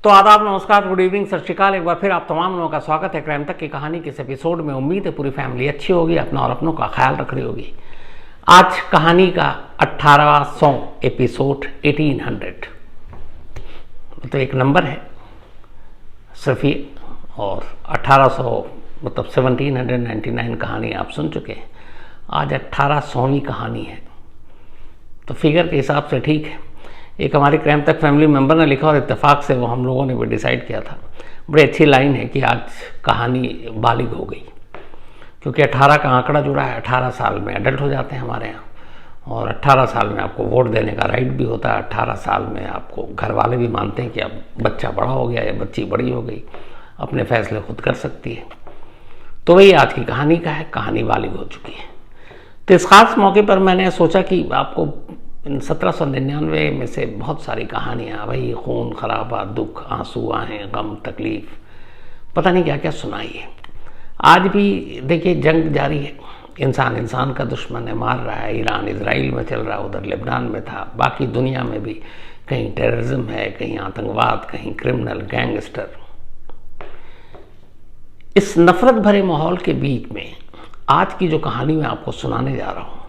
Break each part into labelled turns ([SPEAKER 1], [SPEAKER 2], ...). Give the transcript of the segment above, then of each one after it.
[SPEAKER 1] तो आदाब, नमस्कार, गुड इवनिंग, सत श्रीकाल। एक बार फिर आप तमाम लोगों का स्वागत है क्राइम तक की कहानी के इस एपिसोड में। उम्मीद है पूरी फैमिली अच्छी होगी, अपना और अपनों का ख्याल रख रही होगी। आज कहानी का 1800 एपिसोड, 1800 तो एक नंबर है सिर्फ ये, और 1800 मतलब 1799 कहानी आप सुन चुके हैं। आज 1800वीं कहानी है, तो फिगर के हिसाब से ठीक है। एक हमारी क्राइम तक फैमिली मेंबर ने लिखा और इत्तेफाक से वो हम लोगों ने भी डिसाइड किया था। बड़ी अच्छी लाइन है कि आज कहानी बालिग हो गई, क्योंकि 18 का आंकड़ा जुड़ा है। 18 साल में एडल्ट हो जाते हैं हमारे यहाँ, और 18 साल में आपको वोट देने का राइट भी होता है। 18 साल में आपको घर वाले भी मानते हैं कि अब बच्चा बड़ा हो गया या बच्ची बड़ी हो गई, अपने फैसले खुद कर सकती है। तो वही आज की कहानी का है, कहानी बालिग हो चुकी है। तो इस खास मौके पर मैंने सोचा कि आपको इन 1799 में से बहुत सारी कहानियाँ, वही खून खराबा, दुख, आंसू, आहें, गम, तकलीफ, पता नहीं क्या क्या सुनाई है। आज भी देखिए जंग जारी है, इंसान इंसान का दुश्मन है, मार रहा है। ईरान इजराइल में चल रहा है, उधर लेबनान में था, बाकी दुनिया में भी कहीं टेररिज्म है, कहीं आतंकवाद, कहीं क्रिमिनल, गैंगस्टर। इस नफरत भरे माहौल के बीच में आज की जो कहानी मैं आपको सुनाने जा रहा हूँ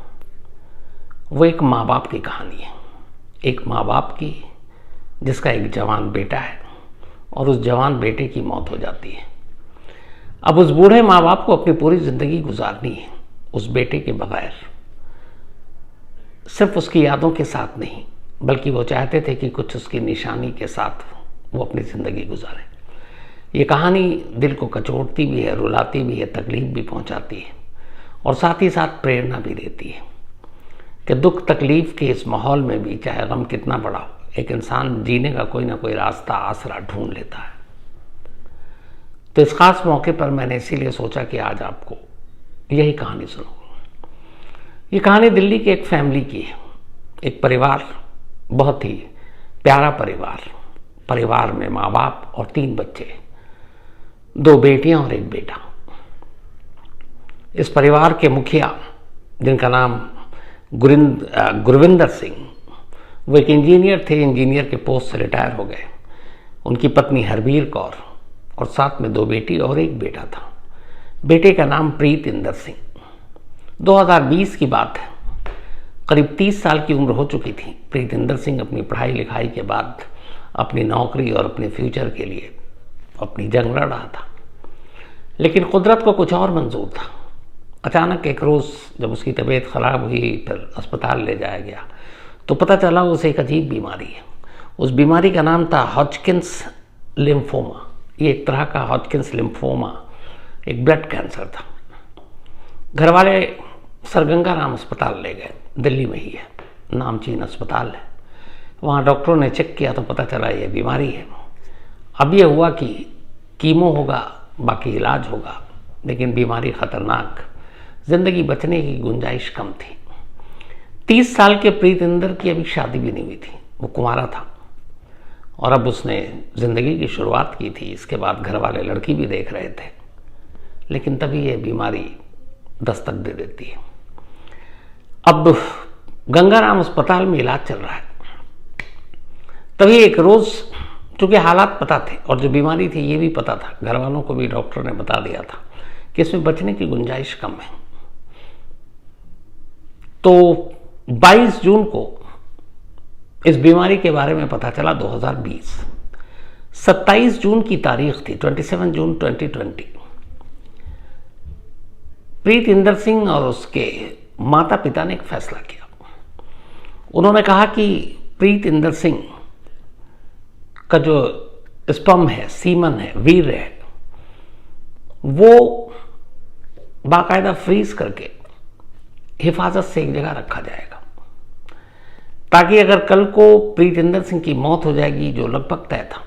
[SPEAKER 1] वो एक माँ बाप की कहानी है। एक माँ बाप की जिसका एक जवान बेटा है और उस जवान बेटे की मौत हो जाती है। अब उस बूढ़े माँ बाप को अपनी पूरी ज़िंदगी गुजारनी है उस बेटे के बगैर, सिर्फ उसकी यादों के साथ नहीं, बल्कि वो चाहते थे कि कुछ उसकी निशानी के साथ वो अपनी ज़िंदगी गुजारे। ये कहानी दिल को कचोटती भी है, रुलाती भी है, तकलीफ भी पहुंचाती है, और साथ ही साथ प्रेरणा भी देती है कि दुख तकलीफ के इस माहौल में भी, चाहे गम कितना बड़ा हो, एक इंसान जीने का कोई ना कोई रास्ता, आसरा ढूंढ लेता है। तो इस खास मौके पर मैंने इसीलिए सोचा कि आज आपको यही कहानी सुनाऊंगा। ये कहानी दिल्ली की एक फैमिली की है। एक परिवार, बहुत ही प्यारा परिवार। परिवार में माँ बाप और 3 बच्चे, 2 बेटियां और 1 बेटा। इस परिवार के मुखिया, जिनका नाम गुरविंदर सिंह, वो एक इंजीनियर थे। इंजीनियर के पोस्ट से रिटायर हो गए। उनकी पत्नी हरबीर कौर, और साथ में 2 बेटी और 1 बेटा था। बेटे का नाम प्रीत इंदर सिंह। 2020 की बात है, करीब 30 साल की उम्र हो चुकी थी। प्रीत इंदर सिंह अपनी पढ़ाई लिखाई के बाद अपनी नौकरी और अपने फ्यूचर के लिए अपनी जंग लड़ रहा था, लेकिन कुदरत को कुछ और मंजूर था। अचानक एक रोज़ जब उसकी तबीयत ख़राब हुई, फिर अस्पताल ले जाया गया, तो पता चला उसे एक अजीब बीमारी है। उस बीमारी का नाम था हॉजकिंस लिम्फोमा। ये एक तरह का हॉजकिंस लिम्फोमा, एक ब्लड कैंसर था। घर वाले सर गंगाराम अस्पताल ले गए, दिल्ली में ही है, नामचीन अस्पताल है। वहाँ डॉक्टरों ने चेक किया तो पता चला ये बीमारी है। अब ये हुआ कि कीमो होगा, बाकी इलाज होगा, लेकिन बीमारी ख़तरनाक, ज़िंदगी बचने की गुंजाइश कम थी। 30 साल के प्रीत इंदर की अभी शादी भी नहीं हुई थी, वो कुंवारा था, और अब उसने ज़िंदगी की शुरुआत की थी। इसके बाद घर वाले लड़की भी देख रहे थे, लेकिन तभी ये बीमारी दस्तक दे देती है। अब गंगाराम अस्पताल में इलाज चल रहा है। तभी एक रोज़, चूँकि हालात पता थे और जो बीमारी थी ये भी पता था, घर वालों को भी डॉक्टर ने बता दिया था कि इसमें बचने की गुंजाइश कम है। तो 22 जून को इस बीमारी के बारे में पता चला, 2020। 27 जून की तारीख थी, 27 जून 2020। प्रीत इंदर सिंह और उसके माता पिता ने एक फैसला किया। उन्होंने कहा कि प्रीत इंदर सिंह का जो स्पर्म है, सीमन है, वीर्य है, वो बाकायदा फ्रीज करके हिफाजत से एक जगह रखा जाएगा, ताकि अगर कल को प्रीत इंदर सिंह की मौत हो जाएगी, जो लगभग तय था,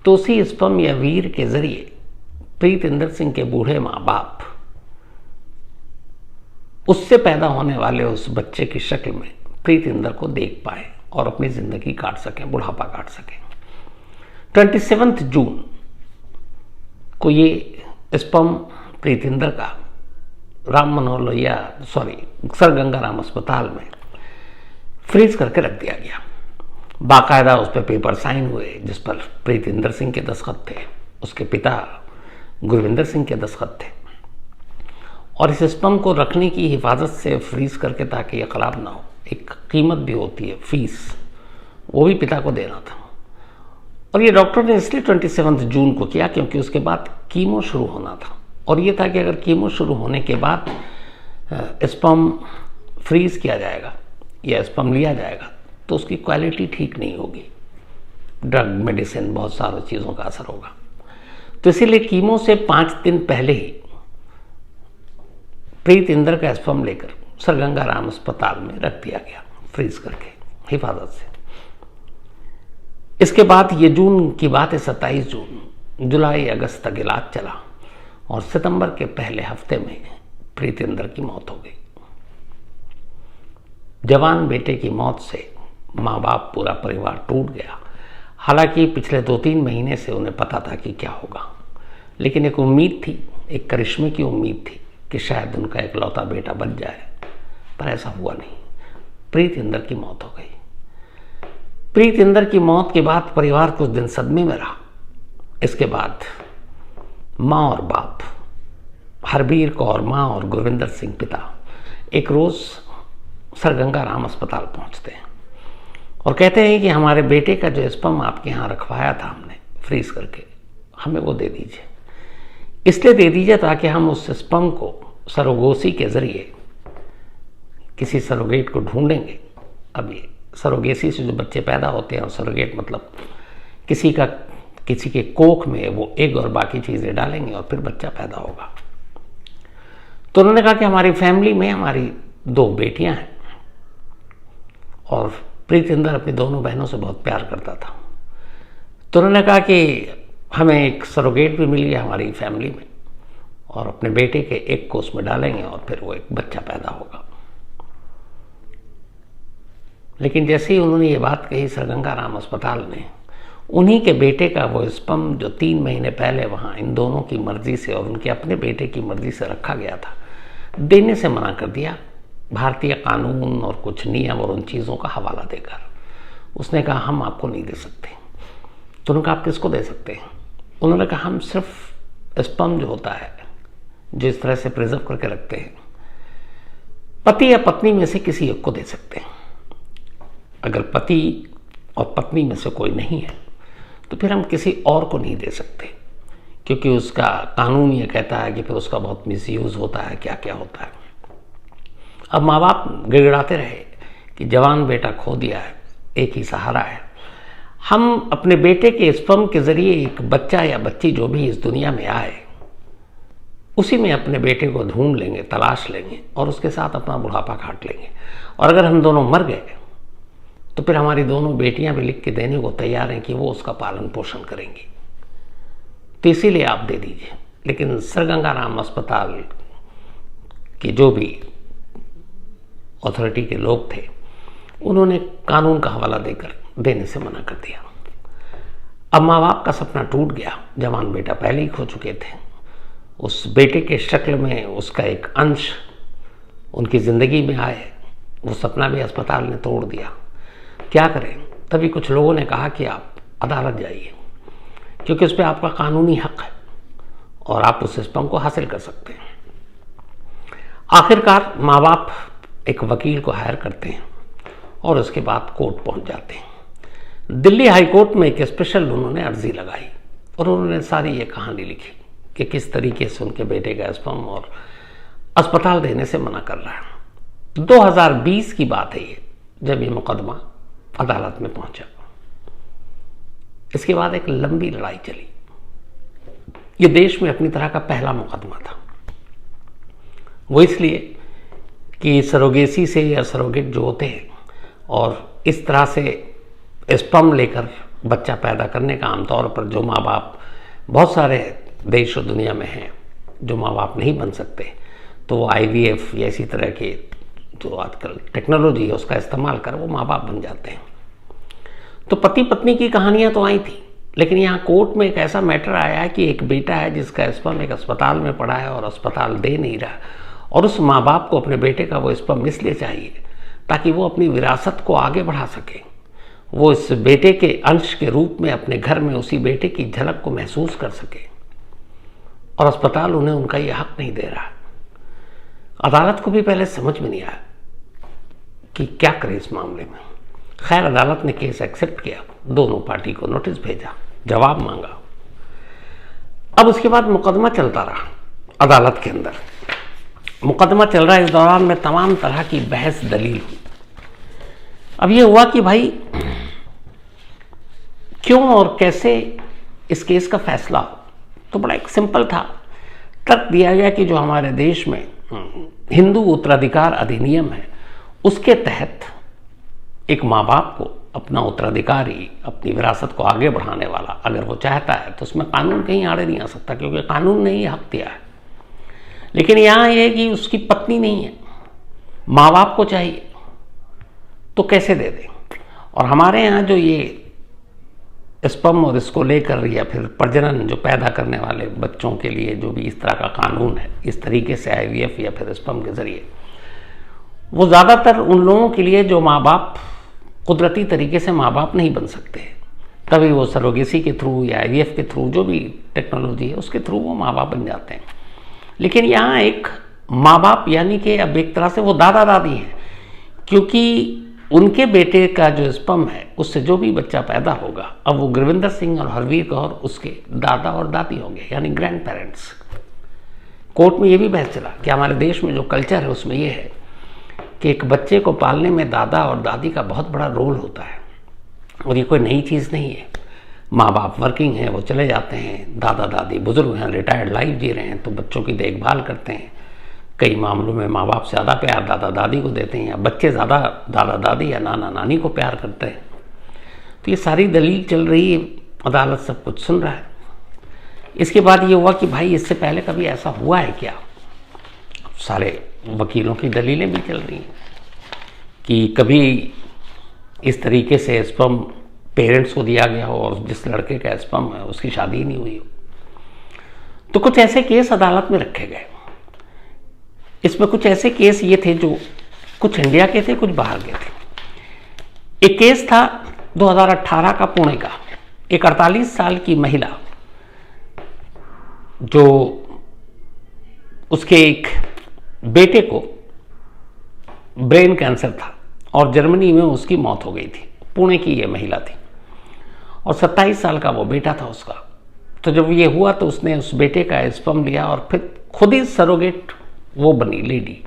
[SPEAKER 1] तो उसी स्पर्म या वीर के जरिए प्रीत इंदर सिंह के बूढ़े माँ बाप उससे पैदा होने वाले उस बच्चे की शक्ल में प्रीत इंदर को देख पाए और अपनी ज़िंदगी काट सकें, बुढ़ापा काट सकें। 27 जून को ये स्पर्म प्रीत इंदर का सर गंगाराम अस्पताल में फ्रीज करके रख दिया गया। बाकायदा उस पर पेपर साइन हुए जिस पर प्रीत इंदर सिंह के दस्तखत थे, उसके पिता गुरविंदर सिंह के दस्तखत थे। और इस स्पर्म को रखने की हिफाजत से फ्रीज करके ताकि ये ख़राब ना हो, एक कीमत भी होती है, फीस, वो भी पिता को देना था। और ये डॉक्टर ने इसलिए 27 जून को किया क्योंकि उसके बाद कीमो शुरू होना था। और ये था कि अगर कीमो शुरू होने के बाद स्पर्म फ्रीज किया जाएगा या स्पर्म लिया जाएगा तो उसकी क्वालिटी ठीक नहीं होगी, ड्रग, मेडिसिन, बहुत सारी चीज़ों का असर होगा। तो इसीलिए कीमो से 5 दिन पहले ही प्रीत इंदर का स्पर्म लेकर सर गंगाराम अस्पताल में रख दिया गया, फ्रीज करके हिफाजत से। इसके बाद ये जून की बात है, 27 जून, जुलाई अगस्त तक इलाज चला और सितंबर के पहले हफ्ते में प्रीत इंदर की मौत हो गई। जवान बेटे की मौत से माँ बाप, पूरा परिवार टूट गया। हालांकि पिछले 2-3 महीने से उन्हें पता था कि क्या होगा, लेकिन एक उम्मीद थी, एक करिश्मे की उम्मीद थी कि शायद उनका एक लौता बेटा बन जाए, पर ऐसा हुआ नहीं। प्रीत इंदर की मौत हो गई। प्रीत इंदर की मौत के बाद परिवार कुछ दिन सदमे में रहा। इसके बाद माँ और बाप, हरबीर कौर माँ और गुरविंदर सिंह पिता, एक रोज़ सर गंगाराम अस्पताल पहुंचते हैं और कहते हैं कि हमारे बेटे का जो स्पर्म आपके यहाँ रखवाया था हमने फ्रीज करके, हमें वो दे दीजिए। इसलिए दे दीजिए ताकि हम उस स्पर्म को सरोगेसी के ज़रिए किसी सरोगेट को ढूंढेंगे। अब ये सरोगेसी से जो बच्चे पैदा होते हैं, और सरोगेट मतलब किसी के कोख में वो एग और बाकी चीज़ें डालेंगे और फिर बच्चा पैदा होगा। तो उन्होंने कहा कि हमारी फैमिली में हमारी 2 बेटियां हैं और प्रीत इंदर अपनी दोनों बहनों से बहुत प्यार करता था। तो उन्होंने कहा कि हमें एक सरोगेट भी मिल गया हमारी फैमिली में और अपने बेटे के एग को उसमें डालेंगे और फिर वो एक बच्चा पैदा होगा। लेकिन जैसे ही उन्होंने ये बात कही सर गंगाराम अस्पताल ने उन्हीं के बेटे का वो स्पर्म जो 3 महीने पहले वहाँ इन दोनों की मर्जी से और उनके अपने बेटे की मर्जी से रखा गया था, देने से मना कर दिया, भारतीय कानून और कुछ नियम और उन चीज़ों का हवाला देकर। उसने कहा हम आपको नहीं दे सकते। तो उन्होंने कहा आप किसको दे सकते हैं? उन्होंने कहा हम सिर्फ स्पर्म जो होता है, जो इस तरह से प्रिजर्व करके रखते हैं, पति या पत्नी में से किसी एक को दे सकते हैं। अगर पति और पत्नी में से कोई नहीं है तो फिर हम किसी और को नहीं दे सकते, क्योंकि उसका कानून ये कहता है कि फिर उसका बहुत मिसयूज़ होता है, क्या क्या होता है। अब माँ बाप गिड़गिड़ाते रहे कि जवान बेटा खो दिया है, एक ही सहारा है, हम अपने बेटे के स्पर्म के ज़रिए एक बच्चा या बच्ची जो भी इस दुनिया में आए उसी में अपने बेटे को ढूंढ लेंगे, तलाश लेंगे और उसके साथ अपना बुढ़ापा काट लेंगे। और अगर हम दोनों मर गए तो फिर हमारी दोनों बेटियां भी लिख के देने को तैयार हैं कि वो उसका पालन पोषण करेंगी, तो इसीलिए आप दे दीजिए। लेकिन सर गंगाराम अस्पताल के जो भी अथॉरिटी के लोग थे उन्होंने कानून का हवाला देकर देने से मना कर दिया। अब माँ बाप का सपना टूट गया, जवान बेटा पहले ही खो चुके थे। उस बेटे के शक्ल में उसका एक अंश उनकी ज़िंदगी में आए, वो सपना भी अस्पताल ने तोड़ दिया। क्या करें? तभी कुछ लोगों ने कहा कि आप अदालत जाइए, क्योंकि उस पर आपका कानूनी हक है और आप उस स्पर्म को हासिल कर सकते हैं। आखिरकार माँ बाप एक वकील को हायर करते हैं और उसके बाद कोर्ट पहुंच जाते हैं। दिल्ली हाई कोर्ट में एक स्पेशल उन्होंने अर्जी लगाई और उन्होंने सारी ये कहानी लिखी कि किस तरीके से उनके बेटे का स्पर्म और अस्पताल देने से मना कर रहा है। 2020 की बात है ये, जब ये मुकदमा अदालत में पहुंचा। इसके बाद एक लंबी लड़ाई चली। ये देश में अपनी तरह का पहला मुकदमा था। वो इसलिए कि सरोगेसी से या सरोगेट जो होते हैं और इस तरह से स्पर्म लेकर बच्चा पैदा करने का आमतौर पर जो माँ बाप, बहुत सारे देश और दुनिया में हैं जो माँ बाप नहीं बन सकते, तो वो IVF या इसी तरह के जो आजकल टेक्नोलॉजी है उसका इस्तेमाल कर वो माँ बाप बन जाते हैं। तो पति पत्नी की कहानियाँ तो आई थी, लेकिन यहाँ कोर्ट में एक ऐसा मैटर आया है कि एक बेटा है जिसका स्पर्म एक अस्पताल में पड़ा है और अस्पताल दे नहीं रहा, और उस माँ बाप को अपने बेटे का वो स्पर्म इसलिए चाहिए ताकि वो अपनी विरासत को आगे बढ़ा सके, वो इस बेटे के अंश के रूप में अपने घर में उसी बेटे की झलक को महसूस कर सके, और अस्पताल उन्हें उनका ये हक नहीं दे रहा। अदालत को भी पहले समझ में नहीं आया कि क्या करे इस मामले में। खैर अदालत ने केस एक्सेप्ट किया, दोनों पार्टी को नोटिस भेजा, जवाब मांगा। अब उसके बाद मुकदमा चलता रहा अदालत के अंदर। मुकदमा चल रहा है, इस दौरान में तमाम तरह की बहस दलील हुई। अब ये हुआ कि भाई क्यों और कैसे इस केस का फैसला हो, तो बड़ा एक सिंपल था। तर्क दिया गया कि जो हमारे देश में हिंदू उत्तराधिकार अधिनियम है, उसके तहत एक माँ बाप को अपना उत्तराधिकारी, अपनी विरासत को आगे बढ़ाने वाला अगर वो चाहता है तो उसमें कानून कहीं आड़े नहीं आ सकता, क्योंकि कानून ने ही हक दिया है। लेकिन यहाँ ये है कि उसकी पत्नी नहीं है, माँ बाप को चाहिए, तो कैसे दे दें। और हमारे यहाँ जो ये स्पर्म और इसको लेकर या फिर प्रजनन जो पैदा करने वाले बच्चों के लिए जो भी इस तरह का कानून है, इस तरीके से IVF या फिर स्पर्म के ज़रिए, वो ज़्यादातर उन लोगों के लिए जो माँ बाप कुदरती तरीके से माँ बाप नहीं बन सकते, तभी वो सरोगेसी के थ्रू या IVF के थ्रू जो भी टेक्नोलॉजी है उसके थ्रू वो माँ बाप बन जाते हैं। लेकिन यहाँ एक माँ बाप यानी कि अब एक तरह से वो दादा दादी हैं, क्योंकि उनके बेटे का जो स्पर्म है उससे जो भी बच्चा पैदा होगा, अब वो गुरविंदर सिंह और हरवीर कौर उसके दादा और दादी होंगे, यानी ग्रैंड पेरेंट्स। कोर्ट में ये भी बहस चला कि हमारे देश में जो कल्चर है उसमें ये है कि एक बच्चे को पालने में दादा और दादी का बहुत बड़ा रोल होता है, और ये कोई नई चीज़ नहीं है। माँ बाप वर्किंग हैं, वो चले जाते हैं, दादा दादी बुजुर्ग हैं, रिटायर्ड लाइफ जी रहे हैं, तो बच्चों की देखभाल करते हैं। कई मामलों में माँ बाप ज़्यादा प्यार दादा दादी को देते हैं, या बच्चे ज़्यादा दादा दादी या नाना नानी को प्यार करते हैं। तो ये सारी दलील चल रही है, अदालत सब कुछ सुन रहा है। इसके बाद ये हुआ कि भाई इससे पहले कभी ऐसा हुआ है क्या। सारे वकीलों की दलीलें भी चल रही हैं कि कभी इस तरीके से स्पर्म पेरेंट्स को दिया गया हो और जिस लड़के का स्पर्म है उसकी शादी ही नहीं हुई हो। तो कुछ ऐसे केस अदालत में रखे गए। इसमें कुछ ऐसे केस ये थे जो कुछ इंडिया के थे, कुछ बाहर के थे। एक केस था 2018 का पुणे का, एक 48 साल की महिला जो उसके एक बेटे को ब्रेन कैंसर था और जर्मनी में उसकी मौत हो गई थी। पुणे की ये महिला थी और 27 साल का वो बेटा था उसका। तो जब ये हुआ तो उसने उस बेटे का स्पर्म लिया और फिर खुद ही सरोगेट वो बनी लेडी,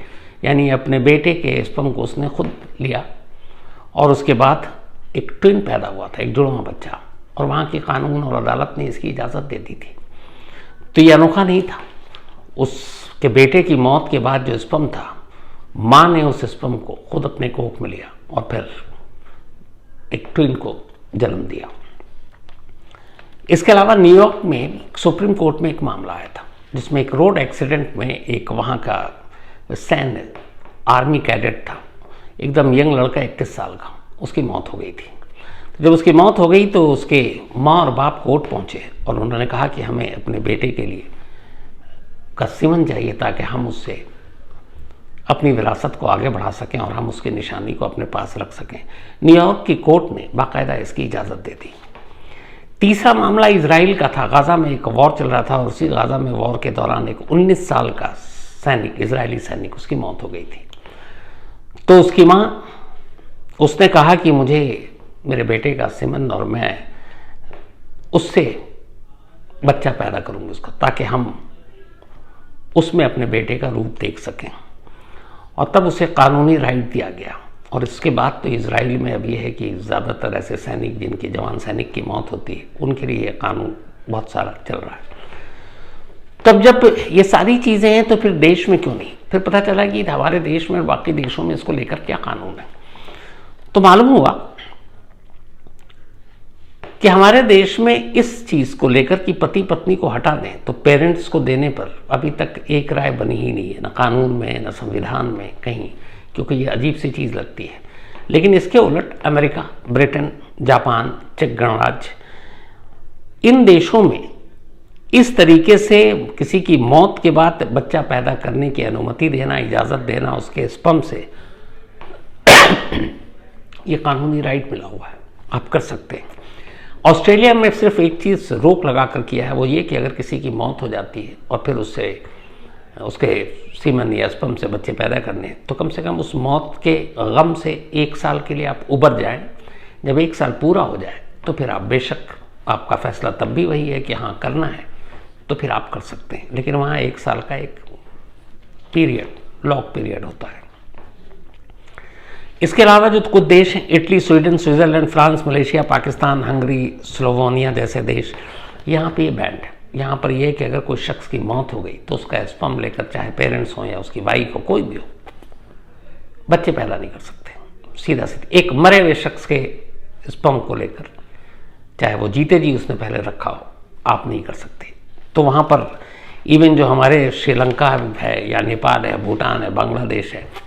[SPEAKER 1] यानी अपने बेटे के स्पर्म को उसने खुद लिया और उसके बाद एक ट्विन पैदा हुआ था, एक जुड़वा बच्चा, और वहाँ के कानून और अदालत ने इसकी इजाज़त दे दी थी। तो ये अनोखा नहीं था। उसके बेटे की मौत के बाद जो स्पर्म था, माँ ने उस स्पर्म को खुद अपने कोख में लिया और फिर एक ट्विन को जन्म दिया। इसके अलावा न्यूयॉर्क में सुप्रीम कोर्ट में एक मामला आया था जिसमें एक रोड एक्सीडेंट में एक वहाँ का सैन्य आर्मी कैडेट था, एकदम यंग लड़का 31 साल का, उसकी मौत हो गई थी। जब उसकी मौत हो गई तो उसके माँ और बाप कोर्ट पहुँचे और उन्होंने कहा कि हमें अपने बेटे के लिए का सीमन चाहिए ताकि हम उससे अपनी विरासत को आगे बढ़ा सकें और हम उसकी निशानी को अपने पास रख सकें। न्यूयॉर्क की कोर्ट ने बाकायदा इसकी इजाज़त दे दी। तीसरा मामला इजराइल का था। गाज़ा में एक वॉर चल रहा था और उसी गाज़ा में वॉर के दौरान एक 19 साल का सैनिक, इजरायली सैनिक, उसकी मौत हो गई थी। तो उसकी माँ, उसने कहा कि मुझे मेरे बेटे का सीमन और मैं उससे बच्चा पैदा करूँगी उसको, ताकि हम उसमें अपने बेटे का रूप देख सकें। और तब उसे कानूनी राइट दिया गया। और इसके बाद तो इजराइल में अब ये है कि ज़्यादातर ऐसे सैनिक जिनकी जवान सैनिक की मौत होती है उनके लिए कानून बहुत सारा चल रहा है। तब जब ये सारी चीज़ें हैं तो फिर देश में क्यों नहीं। फिर पता चला कि हमारे देश में और बाकी देशों में इसको लेकर क्या कानून है। तो मालूम हुआ कि हमारे देश में इस चीज़ को लेकर कि पति पत्नी को हटा दें तो पेरेंट्स को देने पर अभी तक एक राय बनी ही नहीं है, ना कानून में ना संविधान में कहीं, क्योंकि ये अजीब सी चीज़ लगती है। लेकिन इसके उलट अमेरिका, ब्रिटेन, जापान, चेक गणराज्य, इन देशों में इस तरीके से किसी की मौत के बाद बच्चा पैदा करने की अनुमति देना, इजाज़त देना उसके स्पर्म से, ये कानूनी राइट मिला हुआ है। आप कर सकते हैं। ऑस्ट्रेलिया में सिर्फ एक चीज़ रोक लगा कर किया है, वो ये कि अगर किसी की मौत हो जाती है और फिर उसके सीमन या स्पर्म से बच्चे पैदा करने हैं, तो कम से कम उस मौत के गम से 1 साल के लिए आप उबर जाएं। जब 1 साल पूरा हो जाए तो फिर आप बेशक, आपका फैसला तब भी वही है कि हाँ करना है, तो फिर आप कर सकते हैं। लेकिन वहाँ 1 साल का एक पीरियड, लॉक पीरियड होता है। इसके अलावा जो कुछ देश हैं, Italy, Sweden, Switzerland, France, Malaysia, Pakistan, Hungary, Slovenia जैसे देश, यहाँ पे ये बैंड है। यहाँ पर यह है कि अगर कोई शख्स की मौत हो गई तो उसका स्पर्म लेकर, चाहे पेरेंट्स हो या उसकी वाइफ हो, कोई भी हो, बच्चे पैदा नहीं कर सकते। सीधा सीधा एक मरे हुए शख्स के स्पर्म को लेकर, चाहे वो जीते जी उसने पहले रखा हो, आप नहीं कर सकते। तो वहाँ पर इवन जो हमारे श्रीलंका है या नेपाल है, भूटान है, बांग्लादेश है,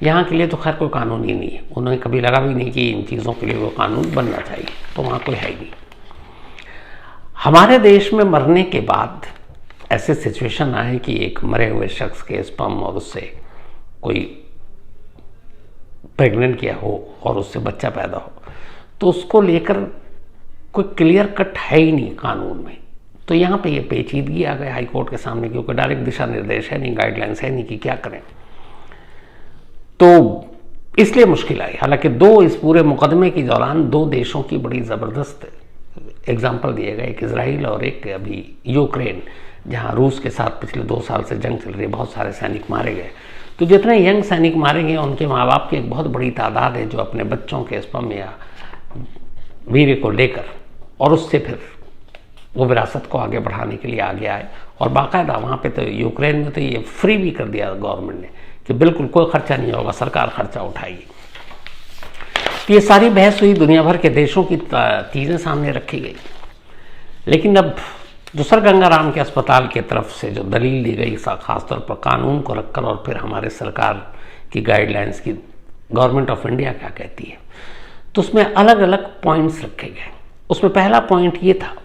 [SPEAKER 1] यहाँ के लिए तो खैर कोई कानून ही नहीं है। उन्होंने कभी लगा भी नहीं कि इन चीज़ों के लिए वो कानून बनना चाहिए, तो वहाँ कोई है ही नहीं। हमारे देश में मरने के बाद ऐसे सिचुएशन आए कि एक मरे हुए शख्स के स्पर्म और उससे कोई प्रेग्नेंट किया हो और उससे बच्चा पैदा हो, तो उसको लेकर कोई क्लियर कट है ही नहीं कानून में। तो यहाँ पे ये पेचीदगी आ गई हाई कोर्ट के सामने, क्योंकि डायरेक्ट दिशा निर्देश है नहीं, गाइडलाइंस है नहीं कि क्या करें। तो इसलिए मुश्किल आई। हालांकि इस पूरे मुकदमे के दौरान 2 देशों की बड़ी ज़बरदस्त एग्जाम्पल दिए गए, एक इजराइल और एक अभी यूक्रेन, जहां रूस के साथ पिछले 2 साल से जंग चल रही है, बहुत सारे सैनिक मारे गए। तो जितने यंग सैनिक मारे गए उनके माँ बाप की एक बहुत बड़ी तादाद है जो अपने बच्चों के स्पर्म या वीर्य को लेकर और उससे फिर वो विरासत को आगे बढ़ाने के लिए आगे आए। और बाकायदा वहाँ पे तो यूक्रेन में तो ये फ्री भी कर दिया गवर्नमेंट ने कि बिल्कुल कोई खर्चा नहीं होगा, सरकार खर्चा उठाएगी। तो ये सारी बहस हुई, दुनिया भर के देशों की चीज़ें सामने रखी गई। लेकिन अब जो सर गंगाराम के अस्पताल की तरफ से जो दलील दी गई, खासतौर पर कानून को रखकर और फिर हमारे सरकार की गाइडलाइंस की, गवर्नमेंट ऑफ इंडिया क्या कहती है, तो उसमें अलग अलग पॉइंट्स रखे गए। उसमें पहला पॉइंट ये था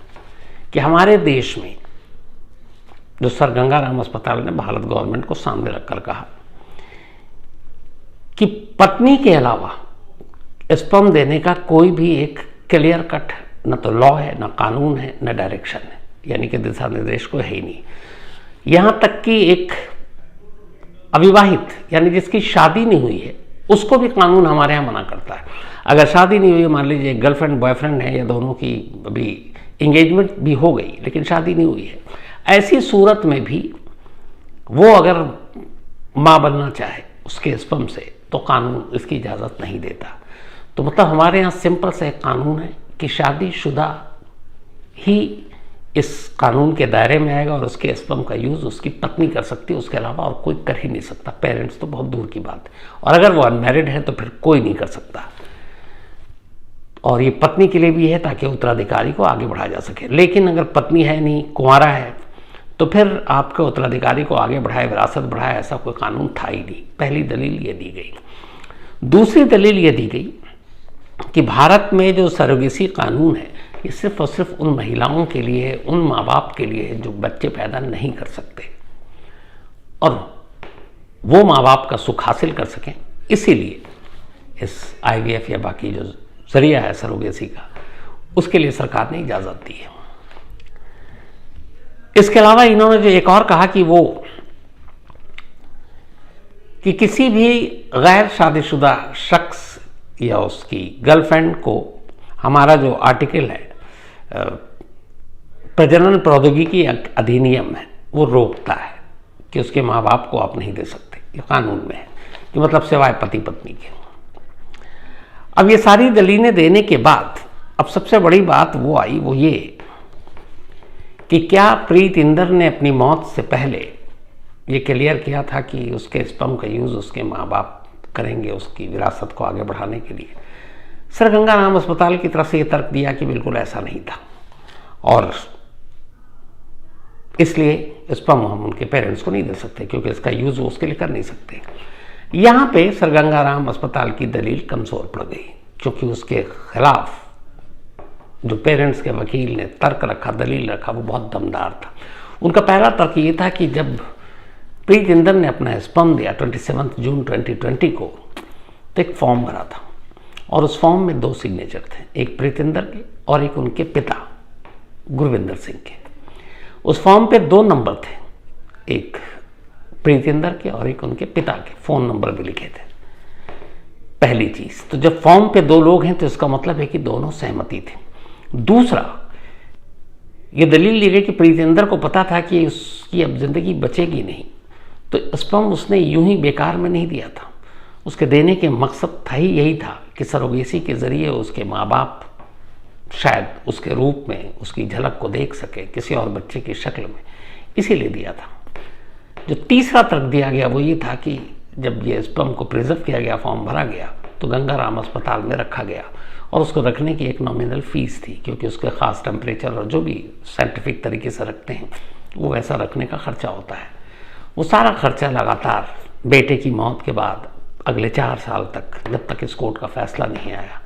[SPEAKER 1] कि हमारे देश में जो सर गंगाराम अस्पताल ने भारत गवर्नमेंट को सामने रखकर कहा कि पत्नी के अलावा स्पर्म देने का कोई भी एक क्लियर कट न तो लॉ है, न कानून है, न डायरेक्शन है, यानी कि दिशा निर्देश को है ही नहीं। यहां तक कि एक अविवाहित, यानी जिसकी शादी नहीं हुई है, उसको भी कानून हमारे यहाँ मना करता है। अगर शादी नहीं हुई है, मान लीजिए गर्लफ्रेंड बॉयफ्रेंड है या दोनों की अभी इंगेजमेंट भी हो गई लेकिन शादी नहीं हुई है, ऐसी सूरत में भी वो अगर माँ बनना चाहे उसके स्पर्म से, तो कानून इसकी इजाज़त नहीं देता। तो मतलब हमारे यहाँ सिंपल से एक कानून है कि शादीशुदा ही इस कानून के दायरे में आएगा और उसके स्पर्म का यूज़ उसकी पत्नी कर सकती है, उसके अलावा और कोई कर ही नहीं सकता। पेरेंट्स तो बहुत दूर की बात है, और अगर वो अनमैरिड है तो फिर कोई नहीं कर सकता। और ये पत्नी के लिए भी है ताकि उत्तराधिकारी को आगे बढ़ाया जा सके। लेकिन अगर पत्नी है नहीं, कुंवारा है, तो फिर आपके उत्तराधिकारी को आगे बढ़ाए, विरासत बढ़ाए, ऐसा कोई कानून था ही नहीं। पहली दलील ये दी गई। दूसरी दलील ये दी गई कि भारत में जो सरोगेसी कानून है ये सिर्फ और सिर्फ उन महिलाओं के लिए है, उन माँ बाप के लिए है जो बच्चे पैदा नहीं कर सकते, और वो माँ बाप का सुख हासिल कर सकें, इसीलिए इस IVF या बाकी जो जरिया है सरोगेसी का, उसके लिए सरकार ने इजाज़त दी है। इसके अलावा इन्होंने जो एक और कहा कि किसी भी गैर शादीशुदा शख्स या उसकी गर्लफ्रेंड को हमारा जो आर्टिकल है प्रजनन प्रौद्योगिकी अधिनियम है वो रोकता है कि उसके माँ बाप को आप नहीं दे सकते, ये कानून में है कि मतलब सिवाय पति पत्नी के। अब ये सारी दलीलें देने के बाद अब सबसे बड़ी बात वो आई, वो ये कि क्या प्रीत इंदर ने अपनी मौत से पहले ये क्लियर किया था कि उसके स्पर्म का यूज़ उसके माँ बाप करेंगे उसकी विरासत को आगे बढ़ाने के लिए। सर गंगाराम अस्पताल की तरफ से ये तर्क दिया कि बिल्कुल ऐसा नहीं था, और इसलिए स्पर्म हम उनके पेरेंट्स को नहीं दे सकते क्योंकि इसका यूज़ वो उसके लिए कर नहीं सकते। यहाँ पे सर गंगाराम अस्पताल की दलील कमज़ोर पड़ गई, क्योंकि उसके खिलाफ जो पेरेंट्स के वकील ने तर्क रखा, दलील रखा, वो बहुत दमदार था। उनका पहला तर्क ये था कि जब प्रीत इंदर ने अपना स्पर्म दिया 27 जून 2020 को, तो एक फॉर्म भरा था, और उस फॉर्म में 2 सिग्नेचर थे, एक प्रीतिंदर के और एक उनके पिता गुरविंदर सिंह के। उस फॉर्म पे 2 नंबर थे, एक प्रीतिंदर के और एक उनके पिता के, फ़ोन नंबर भी लिखे थे। पहली चीज़ तो जब फॉर्म पे 2 लोग हैं तो इसका मतलब है कि दोनों सहमति थे। दूसरा, ये दलील दी गई कि प्रीतिंदर को पता था कि उसकी अब जिंदगी बचेगी नहीं, तो स्पर्म उसने यूं ही बेकार में नहीं दिया था। उसके देने के मकसद था ही यही था कि सरोगेसी के ज़रिए उसके माँ बाप शायद उसके रूप में उसकी झलक को देख सके किसी और बच्चे की शक्ल में, इसीलिए दिया था। जो तीसरा तर्क दिया गया वो ये था कि जब ये स्पर्म को प्रिजर्व किया गया, फॉर्म भरा गया, तो गंगाराम अस्पताल में रखा गया और उसको रखने की एक नॉमिनल फीस थी, क्योंकि उसके ख़ास टेम्परेचर और जो भी साइंटिफिक तरीके से रखते हैं वो वैसा रखने का खर्चा होता है। वो सारा खर्चा लगातार बेटे की मौत के बाद अगले 4 साल तक, जब तक इस कोर्ट का फैसला नहीं आया,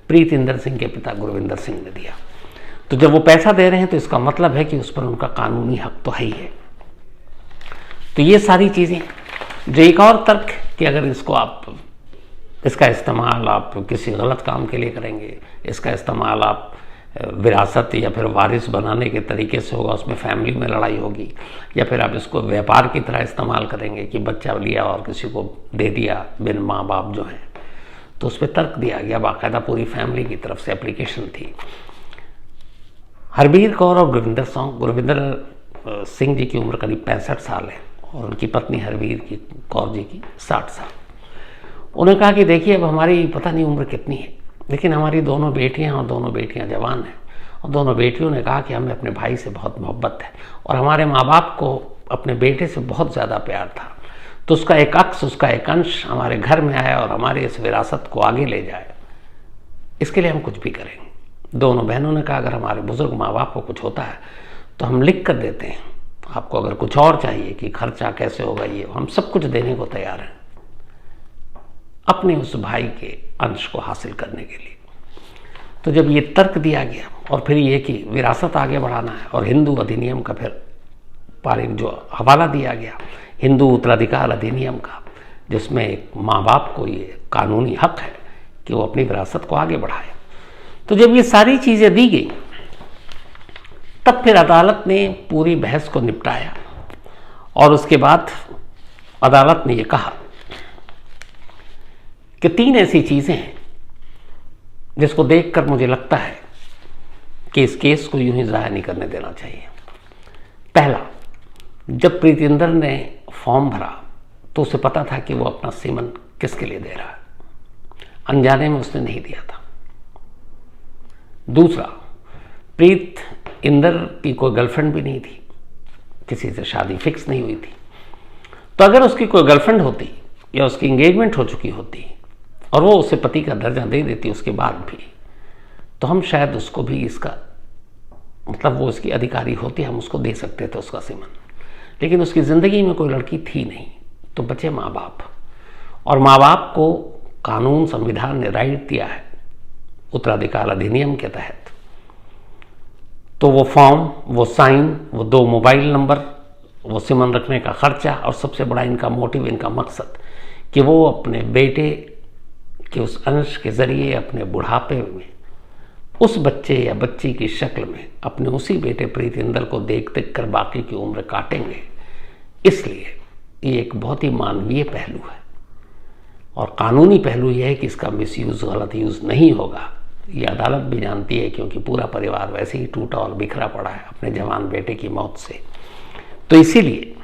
[SPEAKER 1] प्रीतिंदर सिंह के पिता गुरविंदर सिंह ने दिया। तो जब वो पैसा दे रहे हैं तो इसका मतलब है कि उस पर उनका कानूनी हक तो है ही है। तो ये सारी चीज़ें, जो एक और तर्क कि अगर इसका इस्तेमाल आप किसी गलत काम के लिए करेंगे, इसका इस्तेमाल आप विरासत या फिर वारिस बनाने के तरीके से होगा, उसमें फैमिली में लड़ाई होगी, या फिर आप इसको व्यापार की तरह इस्तेमाल करेंगे कि बच्चा लिया और किसी को दे दिया बिन माँ बाप जो हैं, तो उस पर तर्क दिया गया। बाकायदा पूरी फैमिली की तरफ से एप्लीकेशन थी। हरबीर कौर और गुरविंदर सिंह जी की उम्र करीब 65 साल है और उनकी पत्नी हरबीर की कौर जी की 60 साल। उन्होंने कहा कि देखिए, अब हमारी पता नहीं उम्र कितनी है, लेकिन हमारी दोनों बेटियां और दोनों बेटियां जवान हैं, और दोनों बेटियों ने कहा कि हमें अपने भाई से बहुत मोहब्बत है और हमारे माँ बाप को अपने बेटे से बहुत ज़्यादा प्यार था, तो उसका एक अक्स, उसका एक अंश हमारे घर में आया और हमारी इस विरासत को आगे ले जाए, इसके लिए हम कुछ भी करेंगे। दोनों बहनों ने कहा अगर हमारे बुजुर्ग माँ बाप को कुछ होता है तो हम लिख कर देते हैं, आपको अगर कुछ और चाहिए कि खर्चा कैसे होगा, ये हम सब कुछ देने को तैयार हैं अपने उस भाई के अंश को हासिल करने के लिए। तो जब ये तर्क दिया गया और फिर ये कि विरासत आगे बढ़ाना है, और हिंदू अधिनियम का फिर पारित जो हवाला दिया गया हिंदू उत्तराधिकार अधिनियम का, जिसमें एक माँ बाप को ये कानूनी हक है कि वो अपनी विरासत को आगे बढ़ाए, तो जब ये सारी चीज़ें दी गई तब फिर अदालत ने पूरी बहस को निपटाया और उसके बाद अदालत ने ये कहा कि 3 ऐसी चीज़ें हैं जिसको देखकर मुझे लगता है कि इस केस को यूं ही ज़ाया नहीं करने देना चाहिए। पहला, जब प्रीतिंदर ने फॉर्म भरा तो उसे पता था कि वो अपना सीमन किसके लिए दे रहा है, अनजाने में उसने नहीं दिया था। दूसरा, प्रीतिंदर की कोई गर्लफ्रेंड भी नहीं थी, किसी से शादी फिक्स नहीं हुई थी, तो अगर उसकी कोई गर्लफ्रेंड होती या उसकी इंगेजमेंट हो चुकी होती और वो उसे पति का दर्जा दे देती उसके बाद भी, तो हम शायद उसको भी इसका मतलब वो इसकी अधिकारी होती, हम उसको दे सकते थे उसका सीमन। लेकिन उसकी ज़िंदगी में कोई लड़की थी नहीं, तो बचे माँ बाप, और माँ बाप को कानून संविधान ने राइट दिया है उत्तराधिकार अधिनियम के तहत। तो वो फॉर्म, वो साइन, वो 2 मोबाइल नंबर, वो सीमन रखने का खर्चा, और सबसे बड़ा इनका मोटिव, इनका मकसद कि वो अपने बेटे के उस अंश के ज़रिए अपने बुढ़ापे में उस बच्चे या बच्ची की शक्ल में अपने उसी बेटे प्रीतिंदर को देख देख कर बाकी की उम्र काटेंगे। इसलिए ये एक बहुत ही मानवीय पहलू है और कानूनी पहलू ये है कि इसका मिसयूज़, गलत यूज़ नहीं होगा। ये अदालत भी जानती है, क्योंकि पूरा परिवार वैसे ही टूटा और बिखरा पड़ा है अपने जवान बेटे की मौत से। तो इसीलिए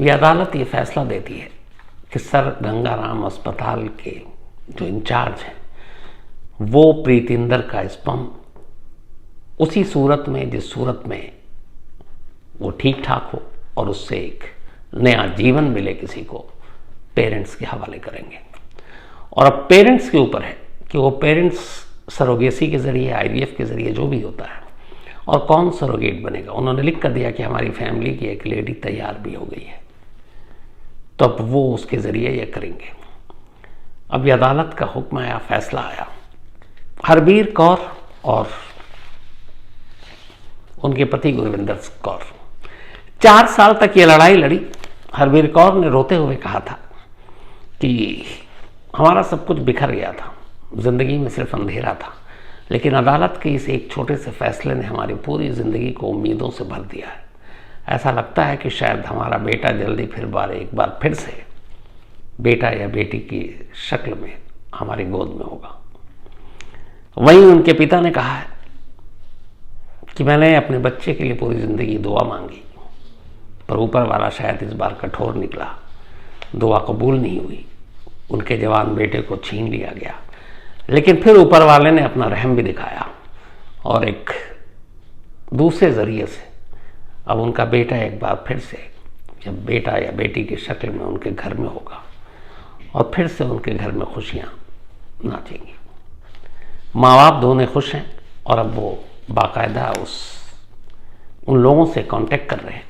[SPEAKER 1] ये अदालत ये फैसला देती है कि सर गंगाराम अस्पताल के जो इंचार्ज हैं वो प्रीतिंदर का स्पर्म उसी सूरत में, जिस सूरत में वो ठीक ठाक हो और उससे एक नया जीवन मिले किसी को, पेरेंट्स के हवाले करेंगे। और अब पेरेंट्स के ऊपर है कि वो पेरेंट्स सरोगेसी के ज़रिए, IVF के ज़रिए जो भी होता है, और कौन सरोगेट बनेगा। उन्होंने लिख कर दिया कि हमारी फैमिली की एक लेडी तैयार भी हो गई है, तो अब वो उसके ज़रिए ये करेंगे। अब ये अदालत का हुक्म आया, फैसला आया। हरबीर कौर और उनके पति गुरविंदर कौर 4 साल तक ये लड़ाई लड़ी। हरबीर कौर ने रोते हुए कहा था कि हमारा सब कुछ बिखर गया था, ज़िंदगी में सिर्फ अंधेरा था। लेकिन अदालत के इस एक छोटे से फैसले ने हमारी पूरी ज़िंदगी को उम्मीदों से भर दिया है। ऐसा लगता है कि शायद हमारा बेटा जल्दी एक बार फिर से बेटा या बेटी की शक्ल में हमारी गोद में होगा। वहीं उनके पिता ने कहा है कि मैंने अपने बच्चे के लिए पूरी ज़िंदगी दुआ मांगी, पर ऊपर वाला शायद इस बार कठोर निकला, दुआ कबूल नहीं हुई, उनके जवान बेटे को छीन लिया गया। लेकिन फिर ऊपर वाले ने अपना रहम भी दिखाया और एक दूसरे ज़रिए से अब उनका बेटा एक बार फिर से जब बेटा या बेटी की शक्ल में उनके घर में होगा और फिर से उनके घर में खुशियाँ नाचेंगी। माँ बाप दोनों खुश हैं और अब वो बाकायदा उन लोगों से कांटेक्ट कर रहे हैं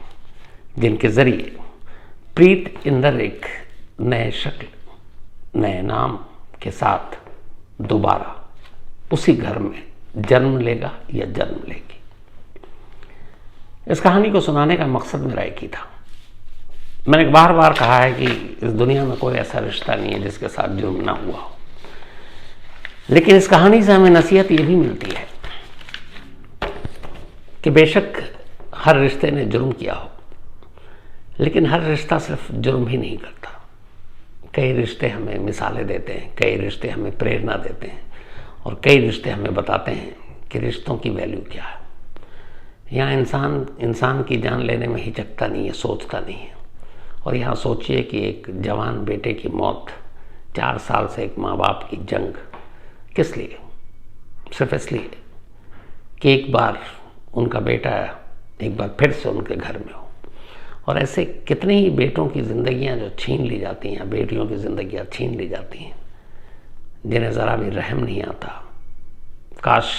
[SPEAKER 1] जिनके ज़रिए प्रीत इंदर एक नए शक्ल, नए नाम के साथ दोबारा उसी घर में जन्म लेगा या जन्म लेगी। इस कहानी को सुनाने का मकसद मेरा एक ही था। मैंने बार बार कहा है कि इस दुनिया में कोई ऐसा रिश्ता नहीं है जिसके साथ जुर्म ना हुआ हो, लेकिन इस कहानी से हमें नसीहत ये भी मिलती है कि बेशक हर रिश्ते ने जुर्म किया हो, लेकिन हर रिश्ता सिर्फ जुर्म ही नहीं करता। कई रिश्ते हमें मिसालें देते हैं, कई रिश्ते हमें प्रेरणा देते हैं और कई रिश्ते हमें बताते हैं कि रिश्तों की वैल्यू क्या है। यहाँ इंसान की जान लेने में हिचकता नहीं है, सोचता नहीं है। और यहाँ सोचिए कि एक जवान बेटे की मौत, 4 साल से एक माँ बाप की जंग, किस लिए? सिर्फ इसलिए कि एक बार उनका बेटा एक बार फिर से उनके घर में हो। और ऐसे कितने ही बेटों की ज़िंदगियाँ जो छीन ली जाती हैं, बेटियों की ज़िंदगियाँ छीन ली जाती हैं, जिन्हें ज़रा भी रहम नहीं आता। काश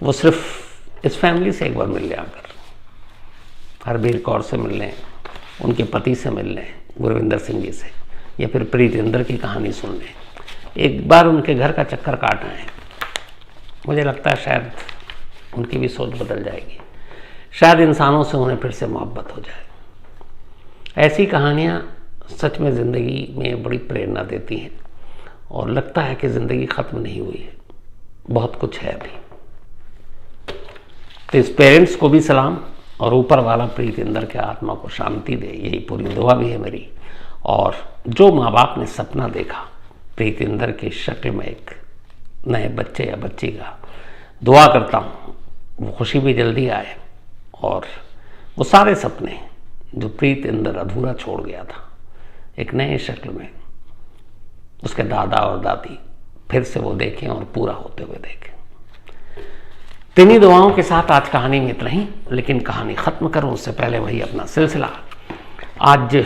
[SPEAKER 1] वो सिर्फ इस फैमिली से एक बार मिल लें, आकर हरबीर कौर से मिल लें, उनके पति से मिल लें, गुरविंदर सिंह जी से, या फिर प्रीत इंदर की कहानी सुन लें, एक बार उनके घर का चक्कर काट आएँ। मुझे लगता है शायद उनकी भी सोच बदल जाएगी, शायद इंसानों से उन्हें फिर से मोहब्बत हो जाए। ऐसी कहानियाँ सच में ज़िंदगी में बड़ी प्रेरणा देती हैं और लगता है कि ज़िंदगी ख़त्म नहीं हुई है, बहुत कुछ है अभी। तो इस पेरेंट्स को भी सलाम और ऊपर वाला प्रीत इंदर के आत्मा को शांति दे, यही पूरी दुआ भी है मेरी। और जो माँ बाप ने सपना देखा प्रीत इंदर की शक्ल में एक नए बच्चे या बच्ची का, दुआ करता हूँ वो खुशी भी जल्दी आए और वो सारे सपने जो प्रीत इंदर अधूरा छोड़ गया था, एक नए शक्ल में उसके दादा और दादी फिर से वो देखें और पूरा होते हुए देखें। तिन्हीं दुआओं के साथ आज कहानी में इतना ही, लेकिन कहानी ख़त्म करूं उससे पहले वही अपना सिलसिला। आज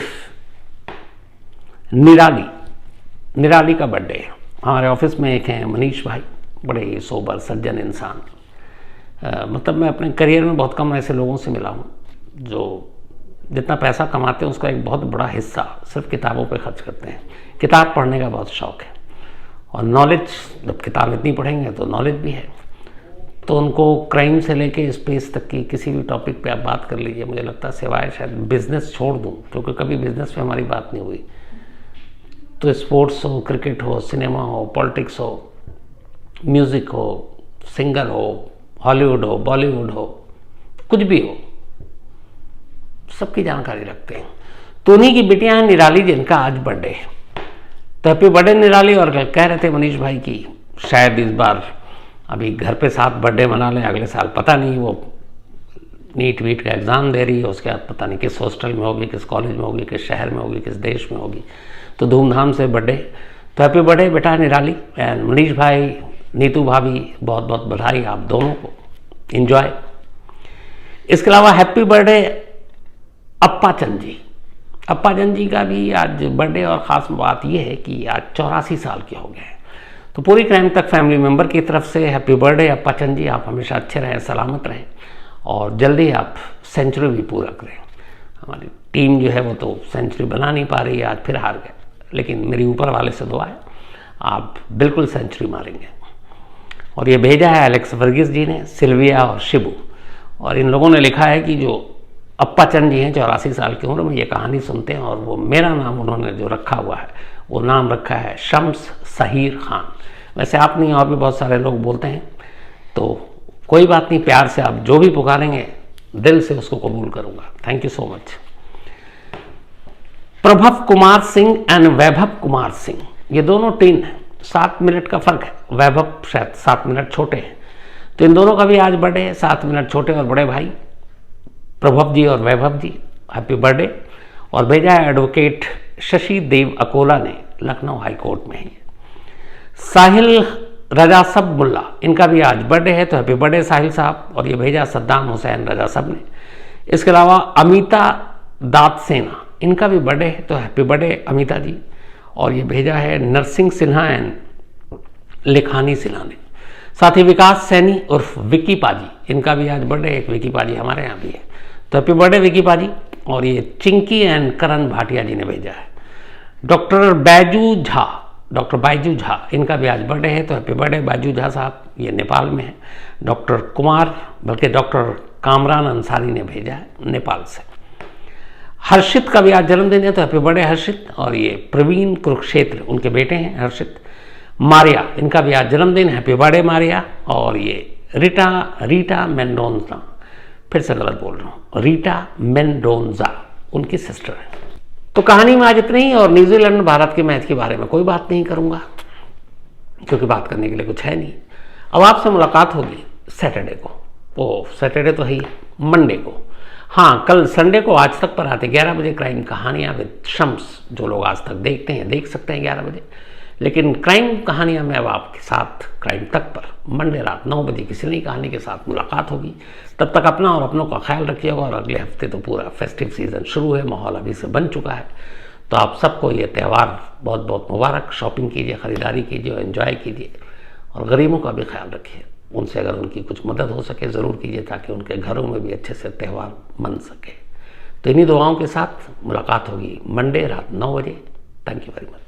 [SPEAKER 1] निराली का बर्थडे है। हमारे ऑफिस में एक हैं मनीष भाई, बड़े ही सोबर सज्जन इंसान। मतलब मैं अपने करियर में बहुत कम ऐसे लोगों से मिला हूँ जो जितना पैसा कमाते हैं उसका एक बहुत बड़ा हिस्सा सिर्फ किताबों पे खर्च करते हैं। किताब पढ़ने का बहुत शौक़ है और नॉलेज, जब किताब इतनी पढ़ेंगे तो नॉलेज भी है। तो उनको क्राइम से लेके स्पेस तक की किसी भी टॉपिक पे आप बात कर लीजिए, मुझे लगता है सिवाय शायद बिज़नेस छोड़ दूँ, क्योंकि कभी बिज़नेस पे हमारी बात नहीं हुई, तो स्पोर्ट्स हो, क्रिकेट हो, सिनेमा हो, पॉलिटिक्स हो, म्यूज़िक हो, सिंगर हो, हॉलीवुड हो, बॉलीवुड हो, कुछ भी हो, सबकी जानकारी रखते हैं। तो उन्हीं की बेटियां हैं निराली, जिनका आज बर्थडे है। तो हैप्पी बर्थडे निराली। और कह रहे थे मनीष भाई की शायद इस बार अभी घर पे साथ बर्थडे मना लें, अगले साल पता नहीं, वो नीट वीट का एग्ज़ाम दे रही है, उसके बाद पता नहीं किस हॉस्टल में होगी, किस कॉलेज में होगी, किस शहर में होगी, किस देश में होगी, तो धूमधाम से बर्थडे। तो हैप्पी बर्थडे बेटा निराली। एंड मनीष भाई, नीतू भाभी, बहुत बहुत बधाई आप दोनों को, इन्जॉय। इसके अलावा हैप्पी बर्थडे अप्पा चंद जी। अप्पा चंद जी का भी आज बर्थडे, और ख़ास बात यह है कि आज 84 साल के हो गए। तो पूरी क्राइम तक फैमिली मेम्बर की तरफ से हैप्पी बर्थडे अप्पा चंद जी। आप हमेशा अच्छे रहें, सलामत रहें और जल्दी आप सेंचुरी भी पूरा करें। हमारी टीम जो है वो तो सेंचुरी बना नहीं पा रही है, आज फिर हार गए, लेकिन मेरी ऊपर वाले से दुआ है आप बिल्कुल सेंचुरी मारेंगे। और ये भेजा है एलेक्स वर्गीस जी ने, सिल्विया और शिबू, और इन लोगों ने लिखा है कि जो अप्पा चंद जी हैं 84 साल की उम्र में ये कहानी सुनते हैं और वो मेरा नाम उन्होंने जो रखा हुआ है वो नाम रखा है शम्स सहीर खान। वैसे आप नहीं, और भी बहुत सारे लोग बोलते हैं, तो कोई बात नहीं, प्यार से आप जो भी पुकारेंगे दिल से उसको कबूल करूंगा। Thank you so much. प्रभव Kumar Singh and Vaibhav Kumar Singh, ये दोनों टीन है, 7 मिनट का फर्क है। वैभव शायद 7 मिनट छोटे हैं, तो इन दोनों का भी आज बर्थडे है। 7 मिनट छोटे और बड़े भाई प्रभव जी और वैभव जी, हैप्पी बर्थडे। और भेजा है एडवोकेट शशि देव अकोला ने, लखनऊ हाई कोर्ट में है। साहिल रजा सब मुल्ला, इनका भी आज बर्थडे है, तो हैप्पी बर्थडे साहिल साहब। और ये भेजा सद्दाम हुसैन रजा सब ने। इसके अलावा अमिता दात सेना, इनका भी बर्थडे है, तो हैप्पी बर्थडे अमिता जी। और ये भेजा है नरसिंह सिन्हा एंड लेखानी सिन्हा ने। साथ ही विकास सैनी उर्फ विक्की पाजी, इनका भी आज बर्थडे। एक विक्की पाजी हमारे यहाँ भी है, तो हैप्पी बर्थडे विक्की पाजी। और ये चिंकी एंड करण भाटिया जी ने भेजा है। डॉक्टर बैजू झा, इनका भी आज बर्थडे है, तो हैप्पी बर्थडे बैजू झा साहब, ये नेपाल में है। डॉक्टर कामरान अंसारी ने भेजा है नेपाल से। हर्षित का भी आज जन्मदिन है, तो हैप्पी बर्थडे हर्षित। और ये प्रवीण कुरुक्षेत्र, उनके बेटे हैं हर्षित। मारिया, इनका भी आज जन्मदिन, हैप्पी बर्थडे मारिया। और ये रीटा मेंडोजा, फिर से गलत बोल रहा हूँ, रीटा मेंडोजा उनकी सिस्टर है। तो कहानी में आज इतनी ही। और न्यूजीलैंड भारत के मैच के बारे में कोई बात नहीं करूँगा, क्योंकि बात करने के लिए कुछ है नहीं। अब आपसे मुलाकात होगी सैटरडे को, वो सैटरडे तो है ही, मंडे को। हाँ, कल संडे को आज तक पर आते 11 बजे क्राइम कहानियाँ विद शम्स। जो लोग आज तक देखते हैं देख सकते हैं 11 बजे, लेकिन क्राइम कहानियाँ में अब आपके साथ क्राइम तक पर मंडे रात 9 बजे किसी नई कहानी के साथ मुलाकात होगी। तब तक अपना और अपनों का ख्याल रखिएगा। और अगले हफ्ते तो पूरा फेस्टिव सीजन शुरू है, माहौल अभी से बन चुका है, तो आप सबको ये त्यौहार बहुत बहुत मुबारक। शॉपिंग कीजिए, ख़रीदारी कीजिए, एंजॉय कीजिए, और गरीबों का भी ख्याल रखिए। उनसे अगर उनकी कुछ मदद हो सके ज़रूर कीजिए, ताकि उनके घरों में भी अच्छे से त्यौहार मन सके। तो इन्हीं दुआओं के साथ मुलाकात होगी मंडे रात 9 बजे। Thank you very much.